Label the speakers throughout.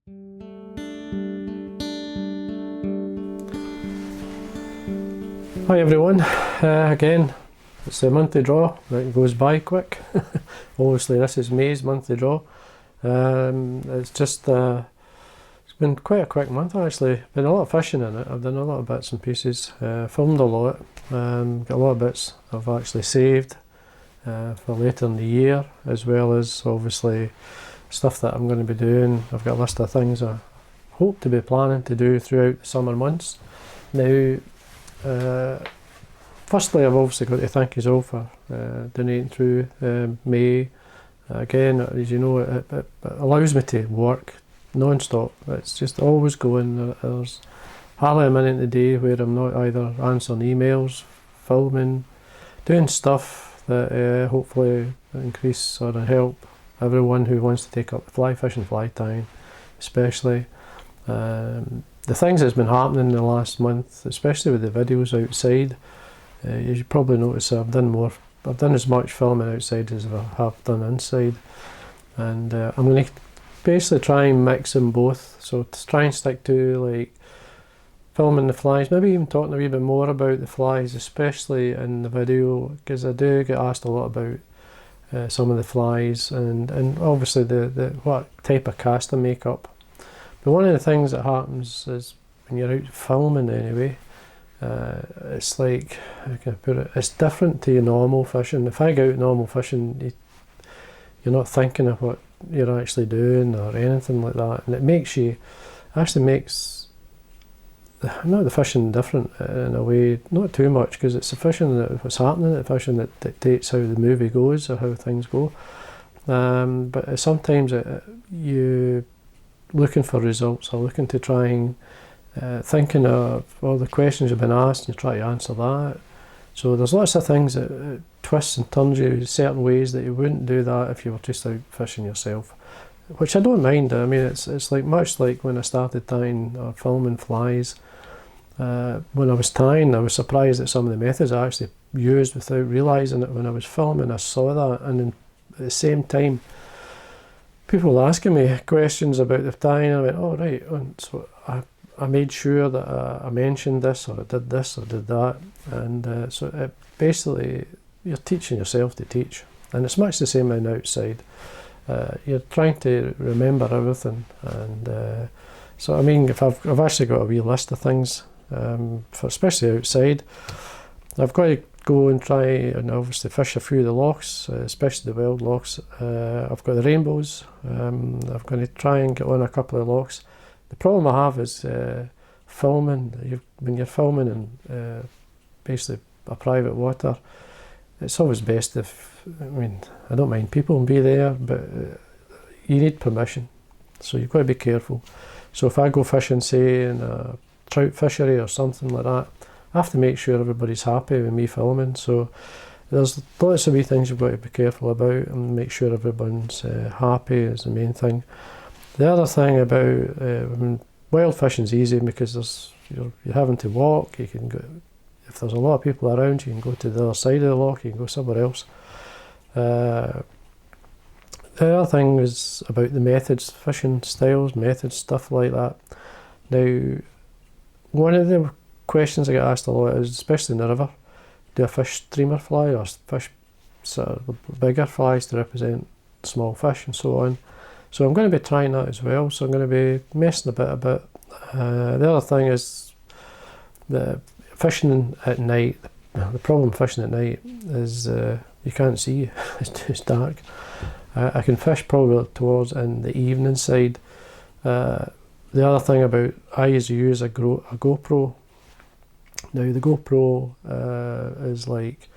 Speaker 1: Hi everyone, again, it's a monthly draw that goes by quick. Obviously this is May's monthly draw. It's been quite a quick month actually. Been a lot of fishing in it. I've done a lot of bits and pieces, filmed a lot, got a lot of bits I've actually saved for later in the year, as well as obviously stuff that I'm going to be doing. I've got a list of things I hope to be planning to do throughout the summer months. Now, firstly, I've obviously got to thank you all for donating through May. Again, as you know, it allows me to work non-stop. It's just always going. There's hardly a minute in the day where I'm not either answering emails, filming, doing stuff that hopefully increase or help everyone who wants to take up the fly fishing, fly tying, especially. The things that's been happening in the last month, especially with the videos outside, you probably notice I've done as much filming outside as I have done inside, and I'm going to basically try and mix them both. So to try and stick to like filming the flies, maybe even talking a wee bit more about the flies, especially in the video, because I do get asked a lot about some of the flies and obviously the what type of cast I make up. But one of the things that happens is when you're out filming anyway, it's like, how can I put it, it's different to your normal fishing. If I go out normal fishing, you're not thinking of what you're actually doing or anything like that, and it actually makes not the fishing different in a way, not too much, because it's the fishing that what's happening at the fishing that dictates how the movie goes or how things go. But sometimes you looking for results or looking to try and thinking of all the questions you've been asked and you try to answer that. So there's lots of things that twists and turns you certain ways that you wouldn't do that if you were just out fishing yourself, which I don't mind. I mean, it's like much like when I started tying or filming flies. When I was tying, I was surprised at some of the methods I actually used without realising it. When I was filming, I saw that, and then at the same time people were asking me questions about the tying. I went, oh right, and so I made sure that I mentioned this or I did this or did that, and so it basically you're teaching yourself to teach, and it's much the same on outside. You're trying to remember everything, and so I mean, if I've actually got a wee list of things for especially outside. I've got to go and try and obviously fish a few of the lochs, especially the wild lochs. I've got the rainbows. I'm going to try and get on a couple of lochs. The problem I have is filming. When you're filming in basically a private water, it's always best if, I mean, I don't mind people and be there, but you need permission, so you've got to be careful. So if I go fishing, say in a trout fishery or something like that, I have to make sure everybody's happy with me filming. So there's lots of wee things you've got to be careful about and make sure everyone's happy is the main thing. The other thing about wild fishing's easy because you're having to walk. You can go, if there's a lot of people around, you can go to the other side of the loch, you can go somewhere else. The other thing is about the methods, fishing styles, methods, stuff like that. Now, one of the questions I get asked a lot is, especially in the river, do I fish streamer fly or fish sort of bigger flies to represent small fish and so on. So I'm going to be trying that as well, so I'm going to be messing a bit. The other thing is the fishing at night. The problem fishing at night is you can't see, it's dark. I can fish probably towards in the evening side. The other thing about, I used to use a GoPro. Now the GoPro is like,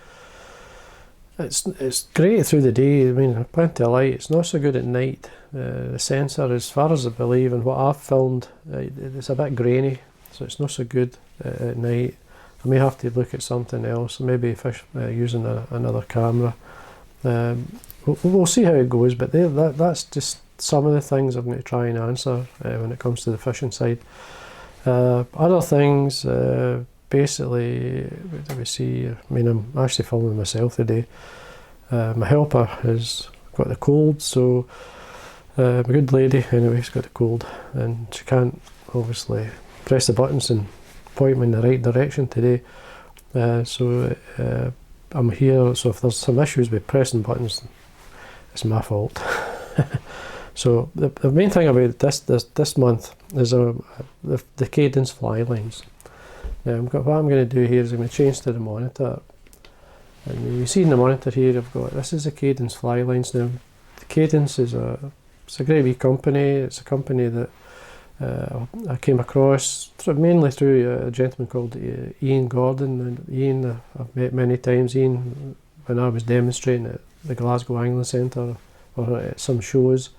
Speaker 1: it's great through the day. I mean, plenty of light. It's not so good at night. The sensor, as far as I believe, and what I've filmed, it's a bit grainy, so it's not so good at night. I may have to look at something else, maybe fish using another camera. We'll see how it goes, but that's just some of the things I'm going to try and answer when it comes to the fishing side. Other things, basically, what do we see? I mean, I'm actually filming myself today. My helper has got the cold, so My good lady, anyway, she's got a cold, and she can't obviously press the buttons and point me in the right direction today. So I'm here, so if there's some issues with pressing buttons, it's my fault. So the main thing about this month is the Cadence Fly Lines. Now what I'm going to do here is I'm going to change to the monitor. And you see in the monitor here, this is the Cadence Fly Lines. Now the Cadence is it's a great wee company. It's a company that I came across mainly through a gentleman called Ian Gordon. And Ian I've met many times. Ian, when I was demonstrating at the Glasgow Angling Centre or at some shows,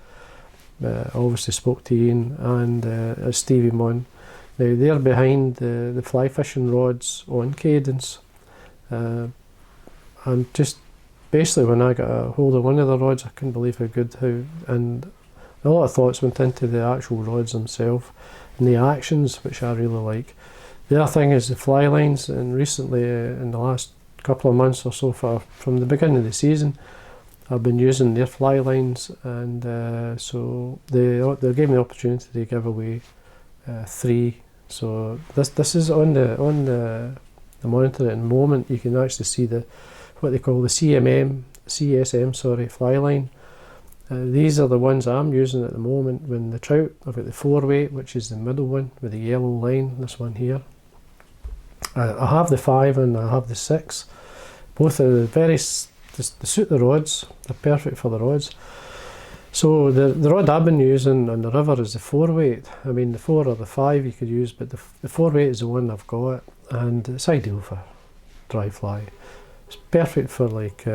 Speaker 1: I obviously spoke to Ian and Stevie Munn. Now they're behind the fly fishing rods on Cadence. And just basically when I got a hold of one of the rods, I couldn't believe and a lot of thoughts went into the actual rods themselves and the actions, which I really like. The other thing is the fly lines, and recently in the last couple of months or so from the beginning of the season, I've been using their fly lines, and so they gave me the opportunity to give away 3. So this is on the monitor at the moment. You can actually see what they call the CSM fly line. These are the ones I'm using at the moment. When the trout, I've got the 4-weight, which is the middle one with the yellow line, this one here. I have the 5 and I have the 6. Both are they suit the rods, they're perfect for the rods. So the rod I've been using on the river is the 4-weight. I mean the 4 or the 5 you could use, but the 4-weight is the one I've got, and it's ideal for dry fly. It's perfect for like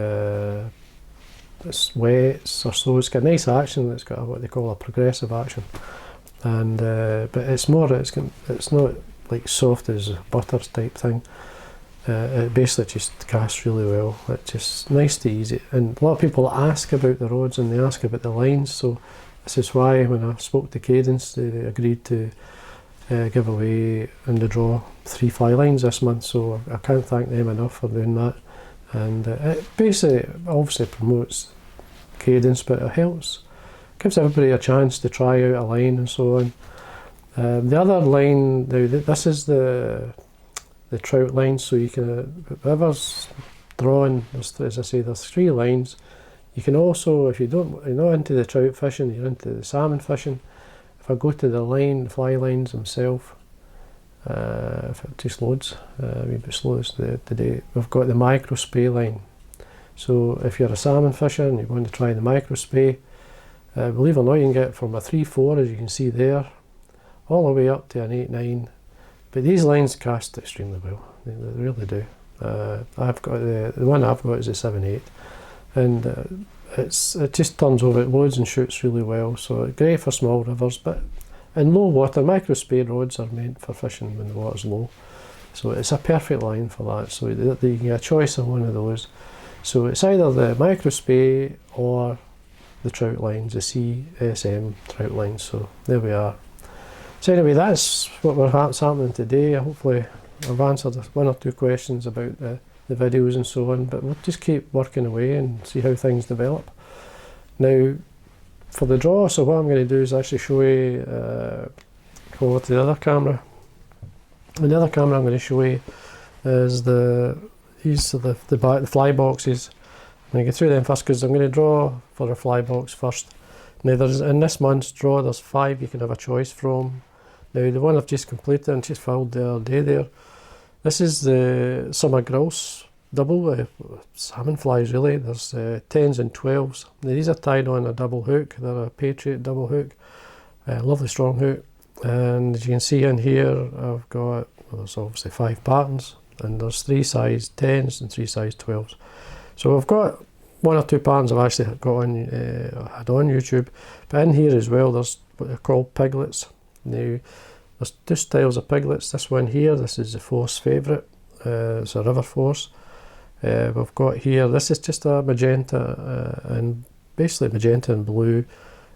Speaker 1: it's wets or so. It's got nice action. It's got what they call a progressive action, and but it's not like soft as butter type thing. It basically just casts really well. It's just nice to use it. And a lot of people ask about the rods and they ask about the lines. So this is why when I spoke to Cadence, they agreed to give away in the draw 3 fly lines this month. So I can't thank them enough for doing that. And it basically obviously promotes Cadence, but it gives everybody a chance to try out a line and so on. The other line, now this is the trout line, so you can, whoever's drawing, as I say, there's 3 lines. You can also, if you're not into the trout fishing, you're into the salmon fishing, if I go to the fly lines themselves, if it just loads, a wee bit slow today, we've got the micro spay line. So if you're a salmon fisher and you want to try the micro spay, believe it or not, you can get from a 3-4, as you can see there, all the way up to an 8-9. But these lines cast extremely well, they really do. I've got the one I've got is a 7-8, and it just turns over, it loads and shoots really well. So great for small rivers, but in low water, micro spay rods are meant for fishing when the water's low. So it's a perfect line for that. So you can get a choice of one of those. So it's either the micro spay or the trout lines, the CSM trout lines. So there we are. So anyway, that's what's happening today. Hopefully I've answered 1 or 2 questions about the videos and so on, but we'll just keep working away and see how things develop. Now, for the draw, so what I'm going to do is actually show you, go over to the other camera. And the other camera I'm going to show you is these are the fly boxes. I'm going to go through them first because I'm going to draw for a fly box first. Now in this month's draw there's 5 you can have a choice from. Now the one I've just completed and just filed the other day there, this is the summer grouse double, salmon flies really. There's 10s and 12s. Now these are tied on a double hook, they're a Patriot double hook, lovely strong hook. And as you can see in here I've got, there's obviously 5 patterns, and there's 3 size 10s and 3 size 12s. So I've got 1 or 2 patterns I've actually got had on YouTube, but in here as well there's what they're called piglets. Now there's 2 styles of piglets. This one here, this is the Force favourite, it's a River Force. We've got here, this is just a magenta, and basically magenta and blue.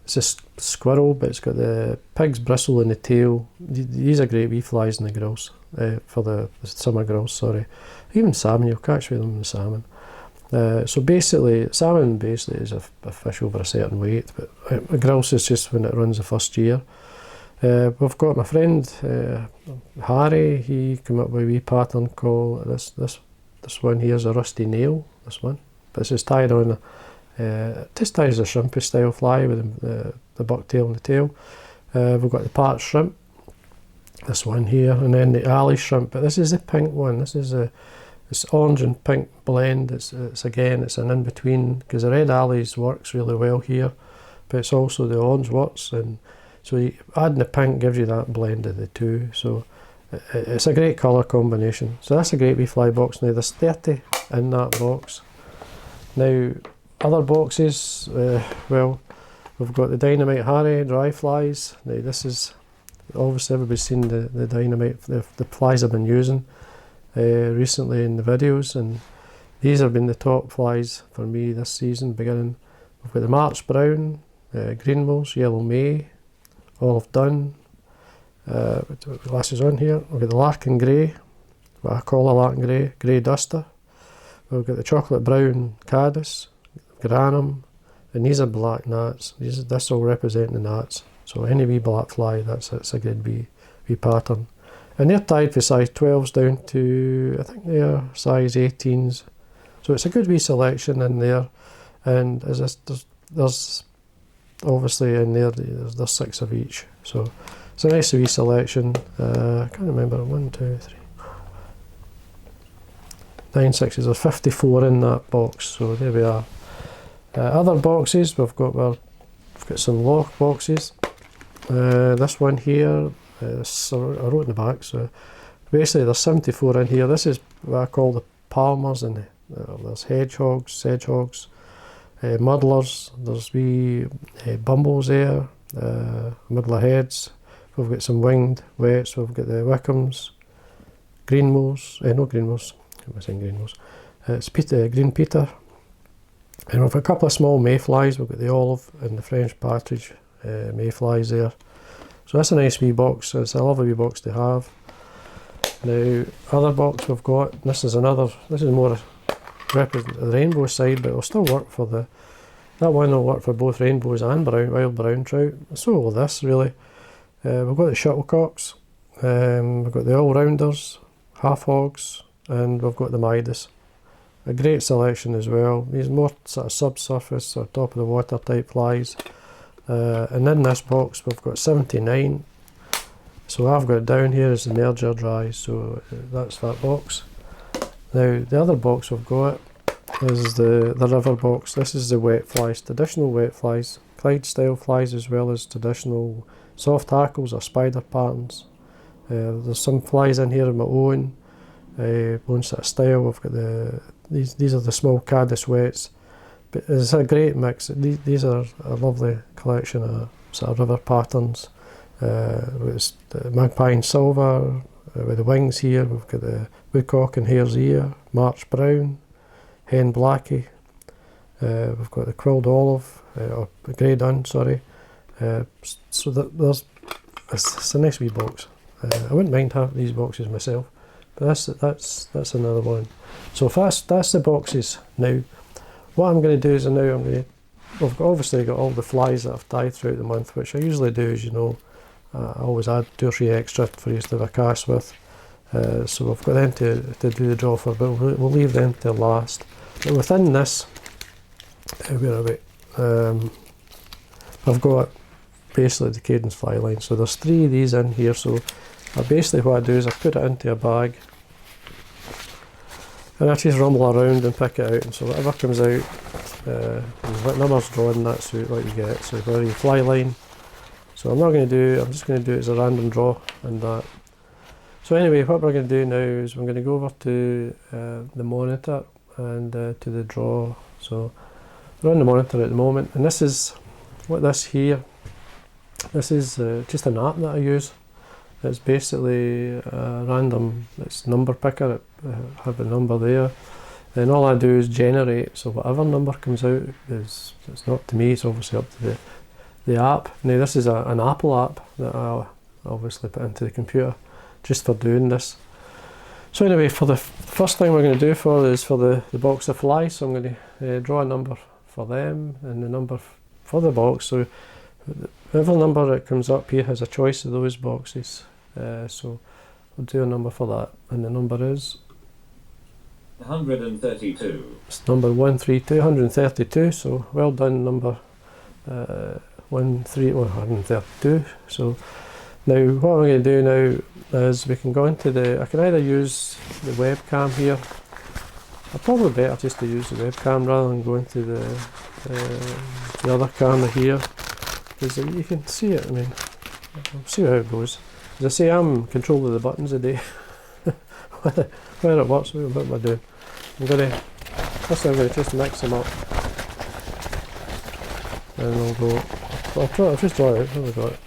Speaker 1: It's a squirrel, but it's got the pig's bristle in the tail. These are great wee flies in the grouse, for the summer grouse, sorry. Even salmon, you'll catch with them in the salmon. So basically, salmon basically is a fish over a certain weight, but grouse is just when it runs the first year. We've got my friend Harry. He came up with a wee pattern called this one here is a rusty nail. This one, but this is tied on. Just ties a shrimpy style fly with the bucktail and the tail. We've got the part shrimp. This one here, and then the alley shrimp. But this is the pink one. This is it's orange and pink blend. It's an in between, because the red alleys works really well here, but it's also the orange works, and so adding the pink gives you that blend of the two. So it's a great colour combination. So that's a great wee fly box. Now there's 30 in that box. Now other boxes, well, we've got the Dynamite Harry dry flies. Now this is obviously everybody's seen the Dynamite, the flies I've been using recently in the videos, and these have been the top flies for me this season beginning. We've got the March Brown, Greenwells, Yellow May, Olive Dun, glasses on here. We've got the Larkin Grey, what I call a Larkin Grey, Grey Duster. We've got the Chocolate Brown Caddis, Granum, and these are black gnats. This will represent the gnats. So any wee black fly, that's a good wee pattern. And they're tied for size 12s down to, I think they're size 18s. So it's a good wee selection in there. And there's obviously in there, there's 6 of each. So it's a nice wee selection. I can't remember, 1, 2, 3, 9 6s. There's 54 in that box. So there we are. Other boxes, we've got some lock boxes. This one here, so I wrote in the back, so basically there's 74 in here. This is what I call the palmers, and there's hedgehogs, muddlers, there's wee bumbles there, muddler heads. We've got some winged wets, we've got the Wickhams, Greenwells, no Greenwells, am I saying Greenwells? It's Green Peter. And we've got a couple of small mayflies. We've got the olive and the French partridge mayflies there. So that's a nice wee box. It's a lovely wee box to have. Now, other box we've got, this is more represent the rainbow side, but it'll still work for that one will work for both rainbows and wild brown trout. So will this really. We've got the shuttlecocks, we've got the all-rounders, half hogs, and we've got the Midas. A great selection as well. These more sort of subsurface or top of the water type flies. And in this box we've got 79. So I've got down here is the merger dry, so that's that box. Now the other box we've got is the river box. This is the wet flies, traditional wet flies, Clyde style flies, as well as traditional soft hackles or spider patterns. There's some flies in here of my own sort of style. We've got these are the small Caddis wets, but it's a great mix. These are a lovely collection of sort of river patterns. With the magpie silver, with the wings here. We've got the woodcock and hare's ear, March Brown, hen blackie. We've got the quilled olive, or grey dun, sorry. So it's a nice wee box. I wouldn't mind having these boxes myself, but that's another one. So if that's the boxes. Now, what I'm going to do is I've obviously got all the flies that I've tied throughout the month, which I usually do, as you know. I always add 2 or 3 extra for you to have a cast with. So I've got them to do the draw for, but we'll leave them till last. But within this, where are we? I've got basically the Cadence Fly Lines. So there's 3 of these in here. So basically what I do is I put it into a bag, and I just rumble around and pick it out, and so whatever comes out, what number's drawn, that's what you get. So where you fly line. So I'm just going to do it as a random draw and that. So anyway, what we're going to do now is we're going to go over to the monitor and to the draw. So we're on the monitor at the moment, and this is just an app that I use. It's basically a random, it's number picker. I have a number there, and all I do is generate. So whatever number comes out it's not to me. It's obviously up to the app. Now this is an Apple app that I obviously put into the computer just for doing this. So anyway, for the first thing we're going to do for is for the box of flies, so I'm going to draw a number for them and the number for the box. So whatever number that comes up here has a choice of those boxes. So we'll do a number for that, and the number is
Speaker 2: 132.
Speaker 1: It's number 132, 132. So well done, number 132. So now what we're going to do now is we can go into I can either use the webcam here. I'd probably better just to use the webcam rather than go into the other camera here, because you can see it. I mean, we'll see how it goes. As I say, I'm in control of the buttons today. Whether it works, what am I doing? I'm going to just mix them up, and we'll go. I'll just draw it out. There we got it.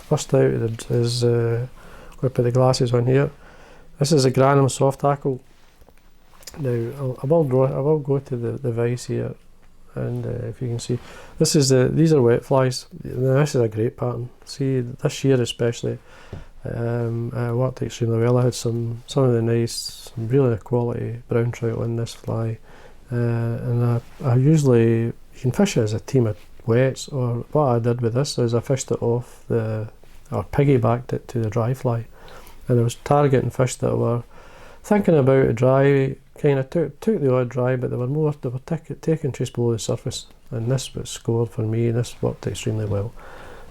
Speaker 1: First out is going to put the glasses on here. This is a Granum soft tackle. Now I will go to the vise here, and if you can see, these are wet flies. Now, this is a great pattern. See, this year especially, worked extremely well. I had some of the nice, some really quality brown trout on this fly, and I usually, you can fish it as a team of wets, or what I did with this is I fished it off or piggybacked it to the dry fly, and I was targeting fish that were thinking about a dry, kind of took the odd dry, but they were taking just below the surface, and this was scored for me. This worked extremely well.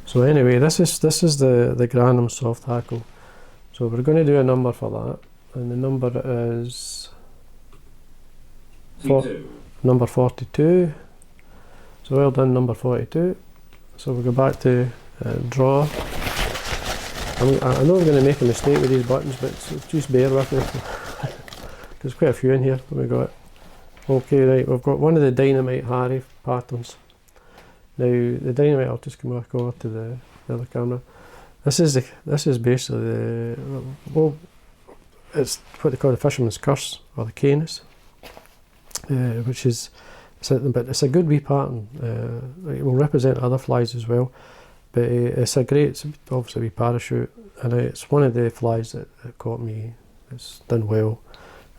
Speaker 1: So anyway, this is the Granum soft tackle. So we're going to do a number for that, and the number is number 42. So well done, number 42. So we'll go back to draw. I know I'm going to make a mistake with these buttons, but just bear with me. There's quite a few in here. We got, okay, right, we've got one of the Dynamite Harry patterns. Now the Dynamite, I'll just come back over to the other camera. This is basically it's what they call the Fisherman's Curse, or the Canis, which is, but it's a good wee pattern. It will represent other flies as well, but it's obviously a wee parachute, and it's one of the flies that caught me. It's done well,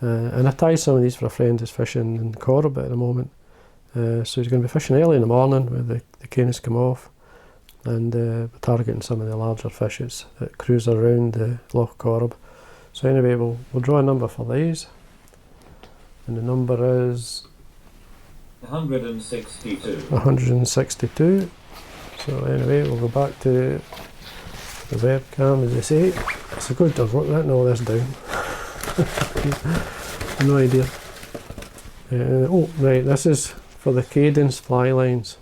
Speaker 1: and I tied some of these for a friend who's fishing in Corrib at the moment. So he's going to be fishing early in the morning when the canis come off, and targeting some of the larger fishes that cruise around the Loch Corrib. So anyway, we'll draw a number for these, and the number is
Speaker 2: 162.
Speaker 1: 162. So anyway, we'll go back to the webcam, as they say. It's a good, I've written all this down. No idea. Oh right, this is for the Cadence Fly Lines.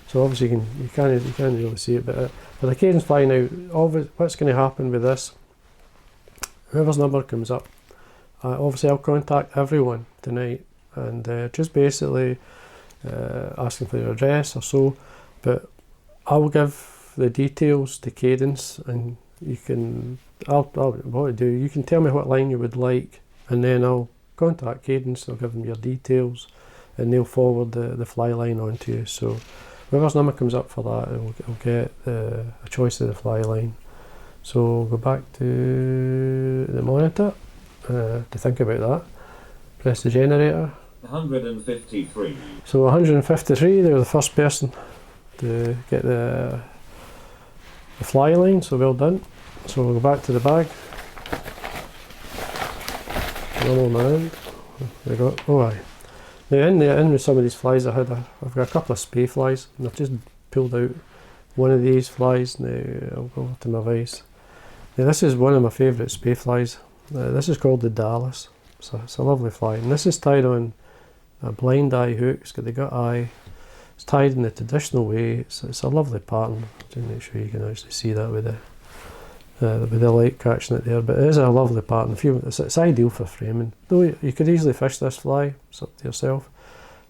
Speaker 1: So obviously you can't really see it, but for the Cadence Fly now, what's going to happen with this? Whoever's number comes up, obviously I'll contact everyone tonight, and just basically asking for your address or so, but I'll give the details to Cadence, and you can, what to do, you can tell me what line you would like, and then I'll contact Cadence, I'll give them your details, and they'll forward the fly line on to you. So whoever's number comes up for that, will get a choice of the fly line. So we'll go back to the monitor to think about that. Press the generator.
Speaker 2: 153.
Speaker 1: So 153, they were the first person to get the fly line, so well done. So we'll go back to the bag. Normal man. They got, oh aye. Now in with some of these flies I've got a couple of spey flies, and I've just pulled out one of these flies. Now I'll go over to my vise. Now this is one of my favourite spey flies. This is called the Dallas. It's a lovely fly, and this is tied on a blind eye hook. It's got the gut eye. It's tied in the traditional way. It's a lovely pattern. Just make sure you can actually see that with the light catching it there. But it is a lovely pattern. It's ideal for framing. Though you could easily fish this fly. It's up to yourself.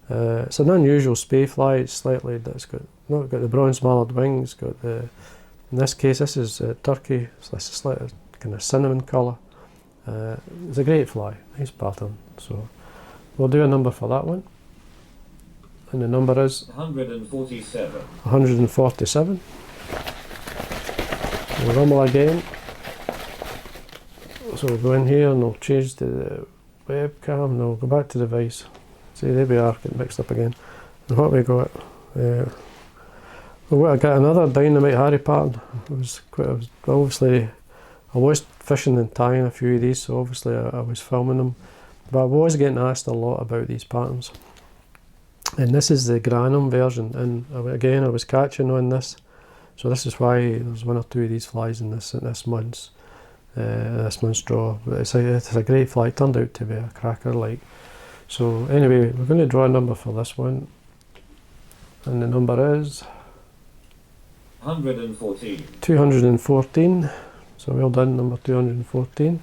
Speaker 1: It's an unusual spey fly. It's not got the bronze mallard wings. Got the, in this case, this is turkey. So it's a slight kind of cinnamon colour. It's a great fly. Nice pattern. So we'll do a number for that one. And the number is
Speaker 2: 147.
Speaker 1: 147. We'll rumble again. So we'll go in here and we'll change to the webcam and we'll go back to the device. See, there we are, getting mixed up again. And what we got? I got another Dynamite Harry pattern. Obviously, I was fishing and tying a few of these, so obviously I was filming them. But I was getting asked a lot about these patterns. And this is the Granum version, and again I was catching on this. So this is why there's one or two of these flies in this month's draw. But it's a great fly, it turned out to be a cracker like. So anyway, we're going to draw a number for this one. And the number is
Speaker 2: 114.
Speaker 1: 214. So well done, number 214.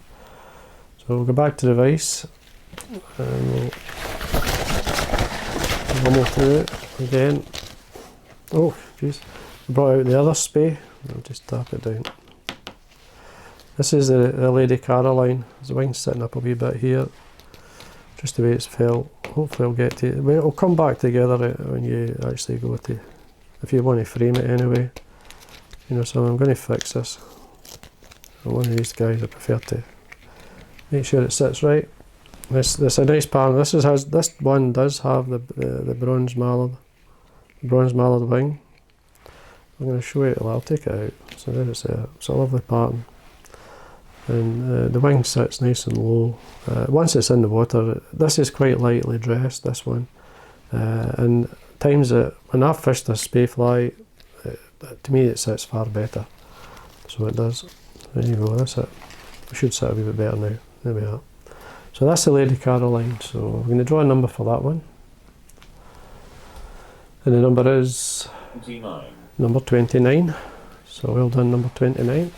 Speaker 1: So we'll go back to the vise and we'll rumble through it again. Oh, jeez. I brought out the other spey. I'll just tap it down. This is the Lady Caroline. The wing's sitting up a wee bit here. Just the way it's fell. Hopefully I'll get to it. Well, it'll come back together when you actually go to, if you want to frame it anyway. You know, so I'm going to fix this. I'm one of these guys, I prefer to make sure it sits right. This is a nice pattern. This one does have the bronze mallard wing. I'm going to show you. Well, I'll take it out. So there it's there. It's a lovely pattern, and the wing sits nice and low. Once it's in the water, this is quite lightly dressed. This one, and times when I've fished this spey fly, to me it sits far better. So it does. There you go. That's it. We should sit a wee bit better now. There we are. So that's the Lady Caroline. So we're going to draw a number for that one. And the number is
Speaker 2: 29.
Speaker 1: Number 29. So well done, number 29.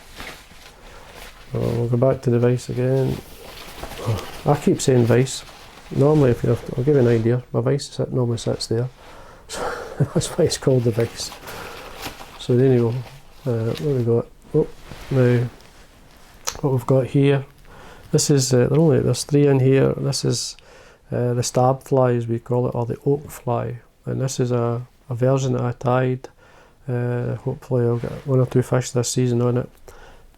Speaker 1: So we'll go back to the vise again. Oh, I keep saying vise. Normally, I'll give you an idea. My vise normally sits there. So that's why it's called the vise. So there you go. What have we got? Oh, now what we've got here. This is there's three in here. This is the stab fly, as we call it, or the oak fly, and this is a version that I tied. Hopefully I'll get one or two fish this season on it.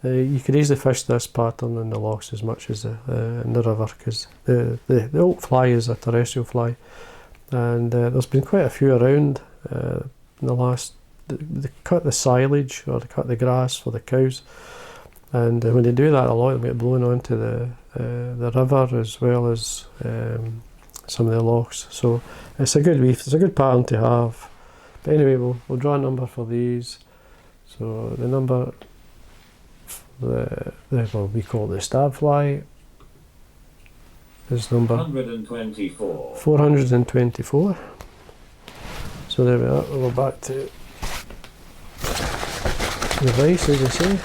Speaker 1: You could easily fish this pattern in the lochs as much as in the river, because the oak fly is a terrestrial fly, and there's been quite a few around in the last. They cut the silage or they cut the grass for the cows. And when they do that a lot, they get blown onto the river as well as some of the lochs. So it's a good reef. It's a good pattern to have. But anyway, we'll draw a number for these. So the number, we call it the stab fly, is number
Speaker 2: 124.
Speaker 1: 424. So there we are. We'll go back to the vise, as I say.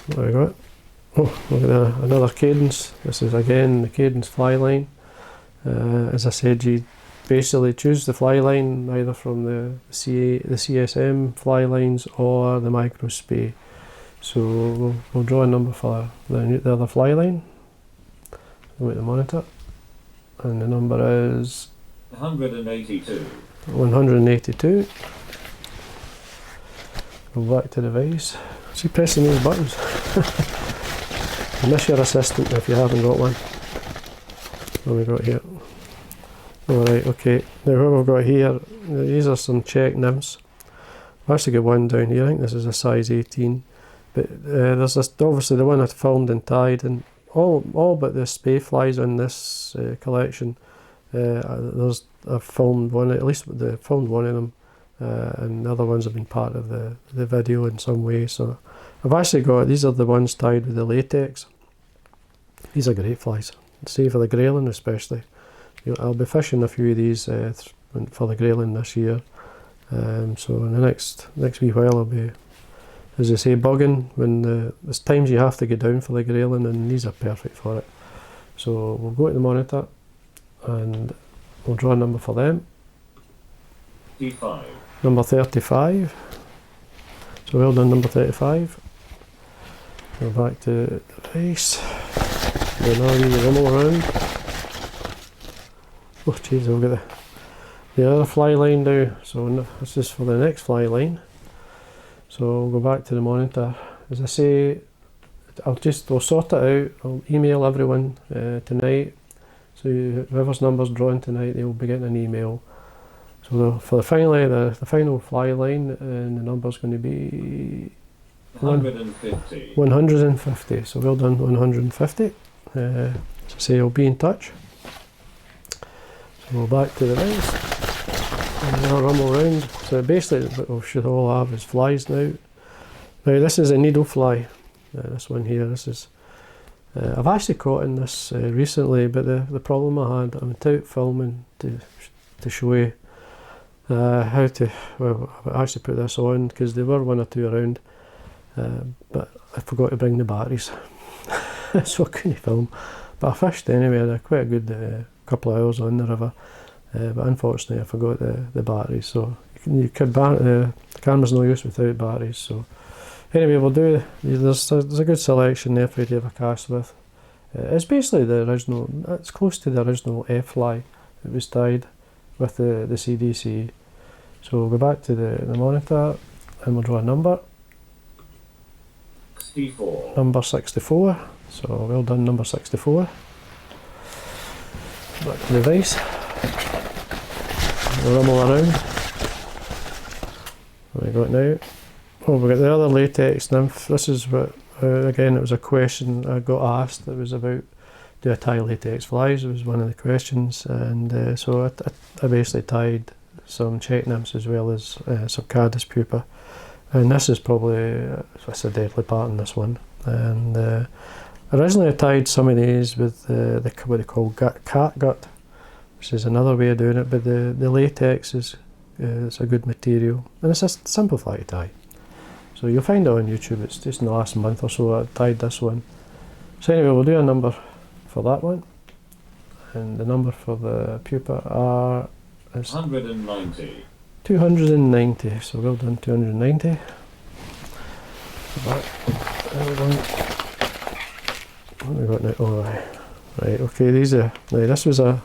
Speaker 1: What have we got? Oh, look at that, another Cadence. This is again the Cadence Fly Line. As I said, you basically choose the fly line either from the CSM fly lines or the micro spey. So we'll draw a number for the other fly line. Go at the monitor, and the number is
Speaker 2: 182.
Speaker 1: 182. Go back to the vise. See, pressing these buttons. Miss your assistant if you haven't got one. What have we got here? Alright, okay. Now what we've got here, these are some Czech nymphs. I've actually got one down here. I think this is a size 18. But there's this, obviously the one I filmed and tied, and all but the spey flies in this collection. I've filmed one, at least filmed one of them. And the other ones have been part of the video in some way. So I've actually got, these are the ones tied with the latex. These are great flies. See, for the grayling especially. I'll be fishing a few of these for the grayling this year. So in the next wee while I'll be, as I say, bugging when there's times you have to get down for the grayling, and these are perfect for it. So we'll go to the monitor and we'll draw a number for them.
Speaker 2: 35.
Speaker 1: Number 35. So well done, number 35. Go back to the vise. Then now you rumble around. Oh jeez, I'll get the other fly line now. So this is for the next fly line. So we'll go back to the monitor. As I say, we'll sort it out. I'll email everyone tonight. So whoever's number's drawn tonight, they will be getting an email. So for the final fly line, and the number's going to be
Speaker 2: 150.
Speaker 1: 150. So well done, 150. So say I'll be in touch. So back to the rest. And I'll rumble around. So basically what we should all have is flies now. Now this is a needle fly. This one here, this is... I've actually caught in this recently, but the problem I had, I went out filming to show you how to... Well, I actually put this on because there were one or two around, but I forgot to bring the batteries. So I couldn't film. But I fished anyway, I had quite a good couple of hours on the river. But unfortunately I forgot the batteries, so the camera's no use without batteries. So anyway, we'll do, there's a good selection there for you to have a cast with. It's basically the original, it's close to the original F-fly that was tied with the CDC. So we'll go back to the monitor and we'll draw a number.
Speaker 2: 64.
Speaker 1: Number 64, so well done, number 64. Back to the vise. We'll rumble around. What have we got now? Oh, we've got the other latex nymph. This is what, again, it was a question I got asked. It was about, do I tie latex flies? It was one of the questions. And so I basically tied some check nymphs as well as some Cadence pupa. And this is probably, it's a deadly pattern, this one. And originally I tied some of these with what they call cat gut, which is another way of doing it, but the latex is it's a good material, and it's a simple fly to tie. So you'll find it on YouTube. It's just in the last month or so I tied this one. So anyway, we'll do a number for that one, and the number for the pupa is
Speaker 2: 190.
Speaker 1: 290. So well done, 290. Back. What have we got now? Oh, right. Okay. These are. Right, this was a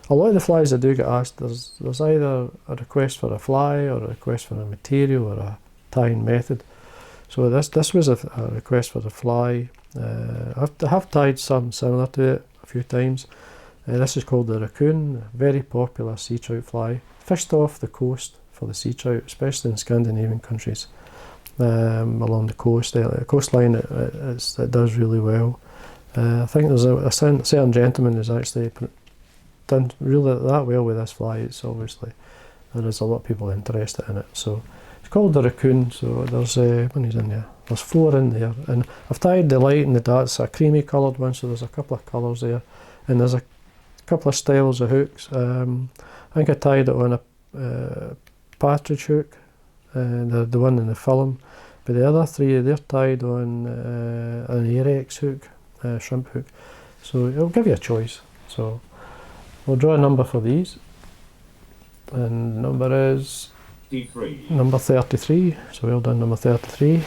Speaker 1: lot of the flies I do get asked. There's either a request for a fly or a request for a material or a tying method. So this was a request for the fly. I have tied some similar to it a few times. This is called the raccoon, a very popular sea trout fly, fished off the coast for the sea trout, especially in Scandinavian countries. Along the coast, the coastline, it does really well. I think there's a certain gentleman who's actually done really that well with this fly. It's obviously, there is a lot of people interested in it. So it's called the raccoon. So there's when he's in there, there's 4 in there, and I've tied the light and the dark. It's a creamy coloured one, so there's a couple of colours there, and there's a couple of styles of hooks. I think I tied it on a partridge hook, the one in the film, but the other 3 they're tied on an Arex hook, shrimp hook. So it'll give you a choice. So we'll draw a number for these, and the number is
Speaker 2: 33.
Speaker 1: number 33. So well done, number 33.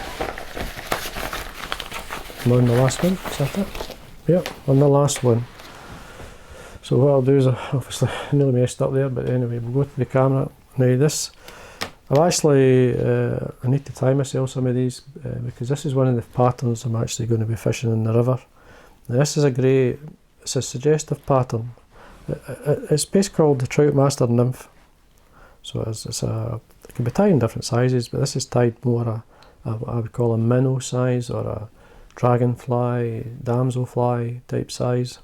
Speaker 1: I'm on the last one. Is that it? Yep, on the last one. So what I'll do is, obviously I nearly messed up there, but anyway, we'll go to the camera. Now this, I've actually, I need to tie myself some of these because this is one of the patterns I'm actually going to be fishing in the river. Now this is it's a suggestive pattern. It's basically called the Trout Master Nymph. So it can be tied in different sizes, but this is tied more I would call a minnow size or a dragonfly, damselfly type size.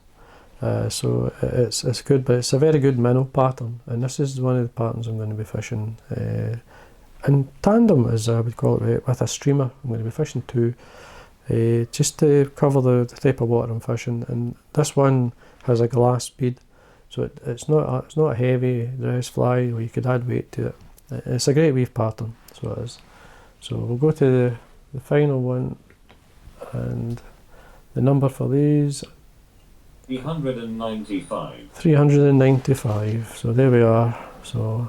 Speaker 1: So it's good, but it's a very good minnow pattern, and this is one of the patterns I'm going to be fishing in tandem, as I would call it, with a streamer. I'm going to be fishing 2, just to cover the type of water I'm fishing. And this one has a glass bead, so it's not a heavy dress fly where you could add weight to it. It's a great weave pattern, so it is. So we'll go to the final one, and the number for these.
Speaker 2: 395.
Speaker 1: 395. So there we are. So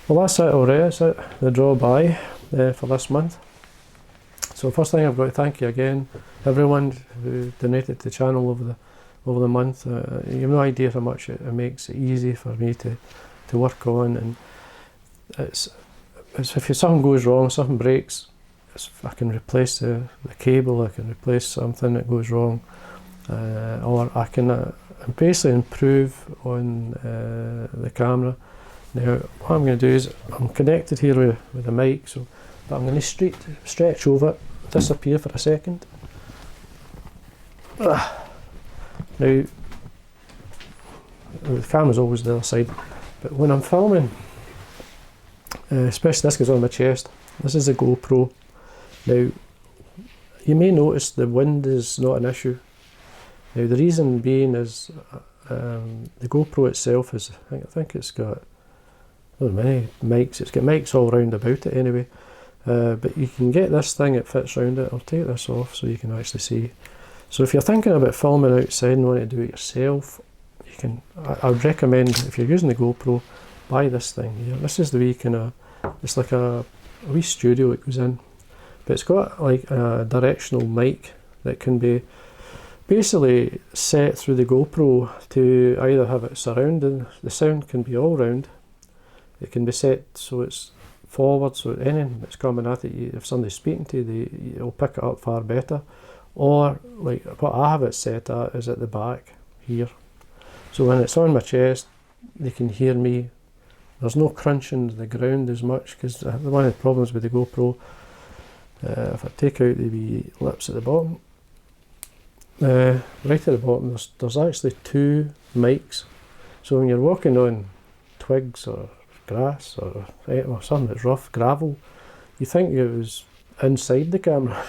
Speaker 1: well, that's it already. That's it, the draw by for this month. So first thing, I've got to thank you again, everyone who donated to the channel over the month. You have no idea how much it makes it easy for me to work on, and it's if something goes wrong, something breaks, I can replace the cable, I can replace something that goes wrong, or I can basically improve on the camera. Now what I'm going to do is, I'm connected here with the mic, so but I'm going to stretch over, disappear for a second. Now the camera's always the other side, but when I'm filming, especially this goes on my chest, this is a GoPro. Now you may notice the wind is not an issue. Now the reason being is the GoPro itself is, I think it's got, oh, many mics, it's got mics all round about it anyway, but you can get this thing, it fits round it. I'll take this off so you can actually see. So if you're thinking about filming outside and want to do it yourself, you can, I would recommend, if you're using the GoPro, buy this thing here. This is the wee kind of, it's like a wee studio it goes in, but it's got like a directional mic that can be basically set through the GoPro to either have it surrounding, the sound can be all round, it can be set so it's forward, so anything that's coming at it, if somebody's speaking to you, it'll pick it up far better, or like what I have it set at is at the back here, so when it's on my chest they can hear me. There's no crunching to the ground as much, because one of the problems with the GoPro, if I take out the wee lips at the bottom, right at the bottom there's actually two mics, so when you're walking on twigs or grass or something that's rough, gravel, you think it was inside the camera.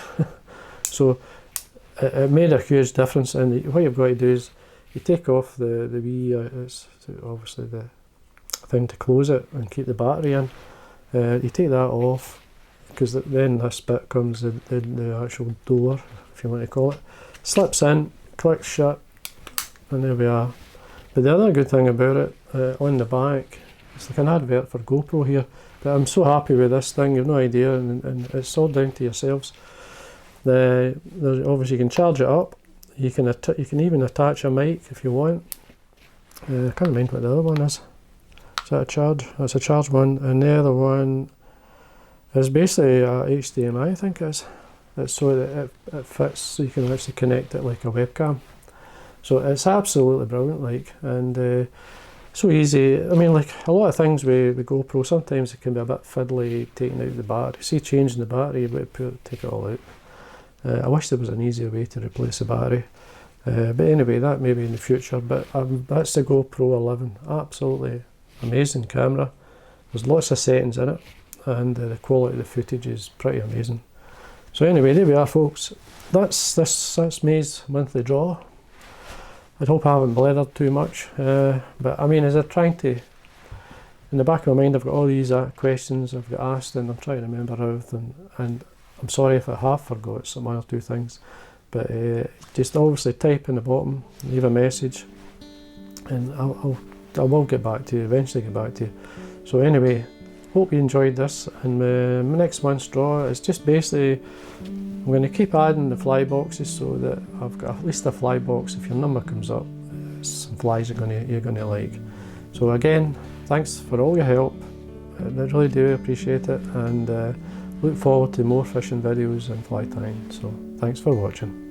Speaker 1: So it made a huge difference, and what you've got to do is you take off the wee, it's obviously the thing to close it and keep the battery in. You take that off, because then this bit comes the actual door, if you want to call it, slips in, clicks shut, and there we are. But the other good thing about it, on the back, it's like an advert for GoPro here, but I'm so happy with this thing, you've no idea, and it's all down to yourselves. Obviously you can charge it up, you can even attach a mic if you want. I can't remember what the other one is. Is that a charge? That's a charge one, and the other one is basically a HDMI, I think it is. It's so that it fits, so you can actually connect it like a webcam. So it's absolutely brilliant, like, and so easy. I mean, like a lot of things with GoPro, sometimes it can be a bit fiddly taking out the battery. See, changing the battery, you've got to take it all out. I wish there was an easier way to replace the battery. But anyway, that may be in the future. But that's the GoPro 11. Absolutely amazing camera. There's lots of settings in it, and the quality of the footage is pretty amazing. So anyway, there we are, folks. That's May's monthly draw. I hope I haven't blathered too much, but I mean, as I'm trying to, in the back of my mind, I've got all these questions I've got asked, and I'm trying to remember everything, and I'm sorry if I have forgot some one or two things, but just obviously type in the bottom, leave a message, and I will get back to you, eventually get back to you. So anyway, hope you enjoyed this, and my next month's draw is just basically, I'm going to keep adding the fly boxes so that I've got at least a fly box. If your number comes up, some flies you're going to like. So again, thanks for all your help. I really do appreciate it, and look forward to more fishing videos and fly tying. So thanks for watching.